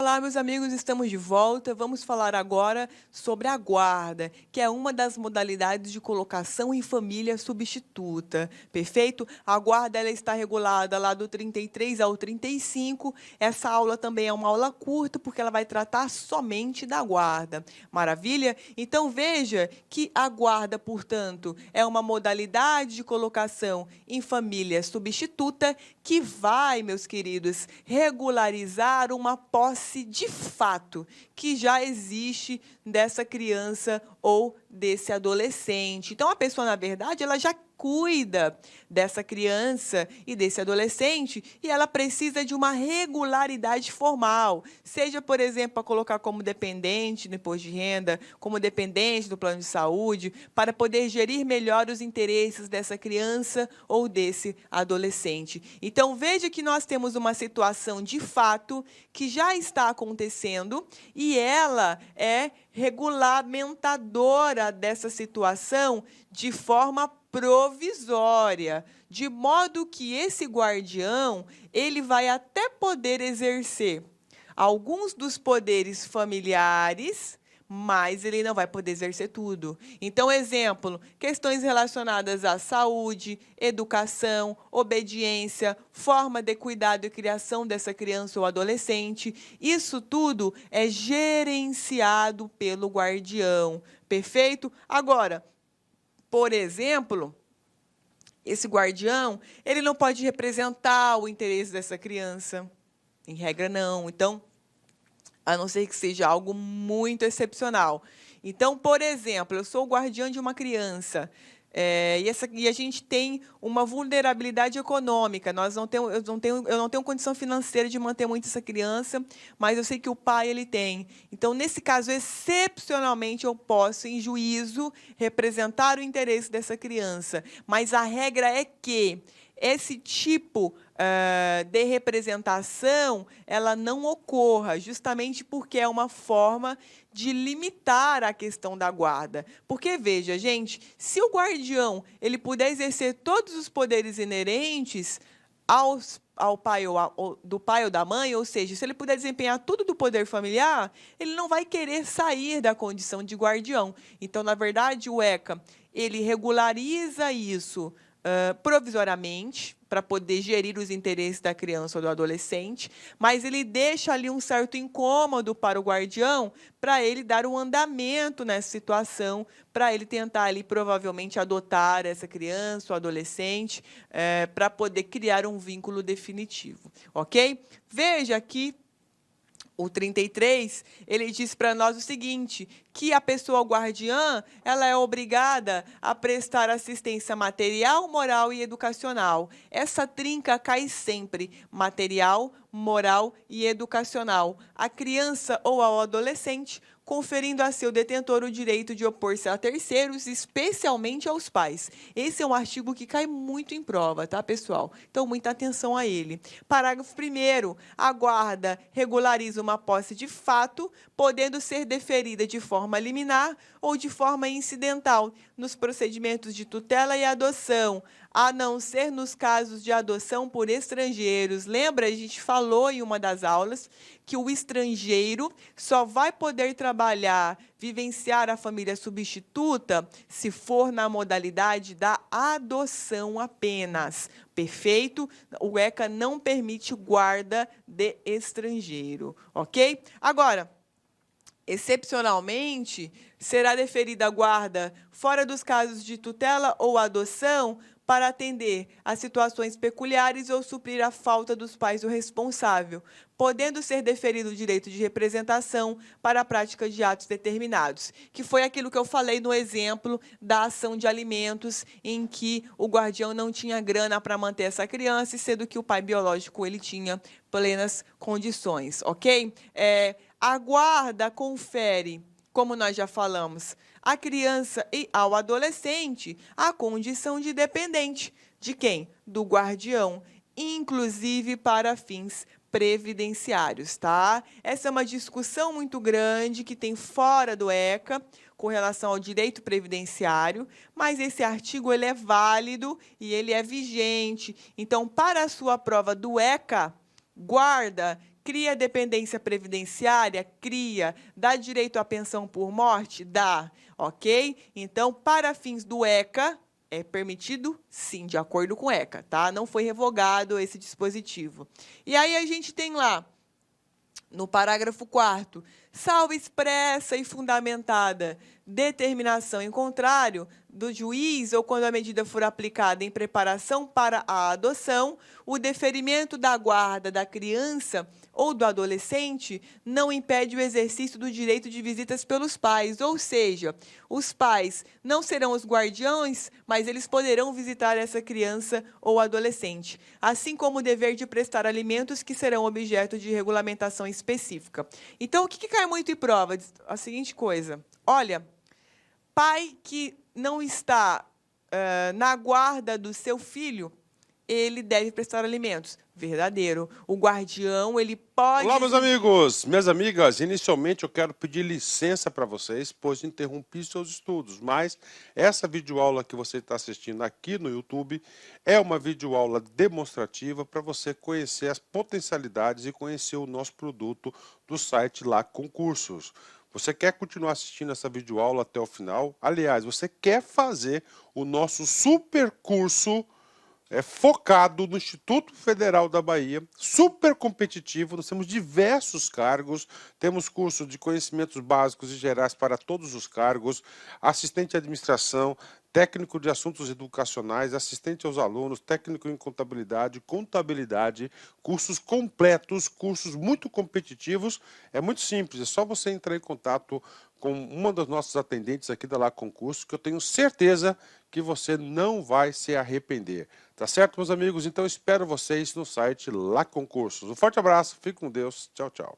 Olá, meus amigos, estamos de volta. Vamos falar agora sobre a guarda, que é uma das modalidades de colocação em família substituta. Perfeito? A guarda ela está regulada lá do 33 ao 35. Essa aula também é uma aula curta, porque ela vai tratar somente da guarda. Maravilha? Então, veja que a guarda, portanto, é uma modalidade de colocação em família substituta que vai, meus queridos, regularizar uma posse de fato que já existe dessa criança ou desse adolescente. Então, a pessoa, na verdade, ela já cuida dessa criança e desse adolescente e ela precisa de uma regularidade formal, seja, por exemplo, para colocar como dependente no imposto de renda, como dependente do plano de saúde, para poder gerir melhor os interesses dessa criança ou desse adolescente. Então, veja que nós temos uma situação de fato que já está acontecendo e ela é regulamentadora dessa situação de forma provisória, de modo que esse guardião, ele vai até poder exercer alguns dos poderes familiares, mas ele não vai poder exercer tudo. Então, exemplo, questões relacionadas à saúde, educação, obediência, forma de cuidado e criação dessa criança ou adolescente, isso tudo é gerenciado pelo guardião. Perfeito? Agora, por exemplo, esse guardião, ele não pode representar o interesse dessa criança. Em regra, não. Então, a não ser que seja algo muito excepcional. Então, por exemplo, eu sou o guardião de uma criança, e a gente tem uma vulnerabilidade econômica. Eu não tenho condição financeira de manter muito essa criança, mas eu sei que o pai ele tem. Então, nesse caso, excepcionalmente, eu posso, em juízo, representar o interesse dessa criança. Mas a regra é que esse tipo de representação ela não ocorra, justamente porque é uma forma de limitar a questão da guarda. Porque, veja, gente, se o guardião ele puder exercer todos os poderes inerentes ao pai do pai ou da mãe, ou seja, se ele puder desempenhar tudo do poder familiar, ele não vai querer sair da condição de guardião. Então, na verdade, o ECA ele regulariza isso provisoriamente, para poder gerir os interesses da criança ou do adolescente, mas ele deixa ali um certo incômodo para o guardião, para ele dar um andamento nessa situação, para ele tentar ali provavelmente adotar essa criança ou adolescente, para poder criar um vínculo definitivo, ok? Veja aqui o 33, ele diz para nós o seguinte, que a pessoa guardiã ela é obrigada a prestar assistência material, moral e educacional. Essa trinca cai sempre, material, moral e educacional. A criança ou ao adolescente, conferindo a seu detentor o direito de opor-se a terceiros, especialmente aos pais. Esse é um artigo que cai muito em prova, tá, pessoal? Então, muita atenção a ele. Parágrafo 1º. A guarda regulariza uma posse de fato, podendo ser deferida de forma liminar ou de forma incidental nos procedimentos de tutela e adoção, a não ser nos casos de adoção por estrangeiros. Lembra, a gente falou em uma das aulas que o estrangeiro só vai poder trabalhar, vivenciar a família substituta se for na modalidade da adoção apenas. Perfeito? O ECA não permite guarda de estrangeiro, ok? Agora, excepcionalmente, será deferida a guarda fora dos casos de tutela ou adoção para atender a situações peculiares ou suprir a falta dos pais do responsável, podendo ser deferido o direito de representação para a prática de atos determinados, que foi aquilo que eu falei no exemplo da ação de alimentos, em que o guardião não tinha grana para manter essa criança, sendo que o pai biológico ele tinha plenas condições, ok? A guarda confere, como nós já falamos, à criança e ao adolescente a condição de dependente. De quem? Do guardião, inclusive para fins previdenciários, tá? Essa é uma discussão muito grande que tem fora do ECA com relação ao direito previdenciário, mas esse artigo ele é válido e ele é vigente. Então, para a sua prova do ECA, guarda cria dependência previdenciária? Cria. Dá direito à pensão por morte? Dá. Ok? Então, para fins do ECA, é permitido, sim, de acordo com o ECA, tá? Não foi revogado esse dispositivo. E aí a gente tem lá, no parágrafo 4º, salvo expressa e fundamentada determinação em contrário do juiz ou quando a medida for aplicada em preparação para a adoção, o deferimento da guarda da criança ou do adolescente não impede o exercício do direito de visitas pelos pais, ou seja, os pais não serão os guardiões, mas eles poderão visitar essa criança ou adolescente, assim como o dever de prestar alimentos que serão objeto de regulamentação específica. Então, o que cai muito em prova? A seguinte coisa, olha, pai que não está na guarda do seu filho, ele deve prestar alimentos. Verdadeiro. O guardião, ele pode... Olá, meus amigos, minhas amigas. Inicialmente, eu quero pedir licença para vocês, pois interrompi seus estudos. Mas essa videoaula que você está assistindo aqui no YouTube é uma videoaula demonstrativa para você conhecer as potencialidades e conhecer o nosso produto do site Lá Concursos. Você quer continuar assistindo essa videoaula até o final? Aliás, você quer fazer o nosso super curso focado no Instituto Federal da Bahia, super competitivo, nós temos diversos cargos, temos curso de conhecimentos básicos e gerais para todos os cargos, assistente de administração, técnico de assuntos educacionais, assistente aos alunos, técnico em contabilidade, cursos completos, cursos muito competitivos. É muito simples, é só você entrar em contato com uma das nossas atendentes aqui da Lá Concursos, que eu tenho certeza que você não vai se arrepender. Tá certo, meus amigos? Então espero vocês no site Lá Concursos. Um forte abraço, fique com Deus, tchau, tchau.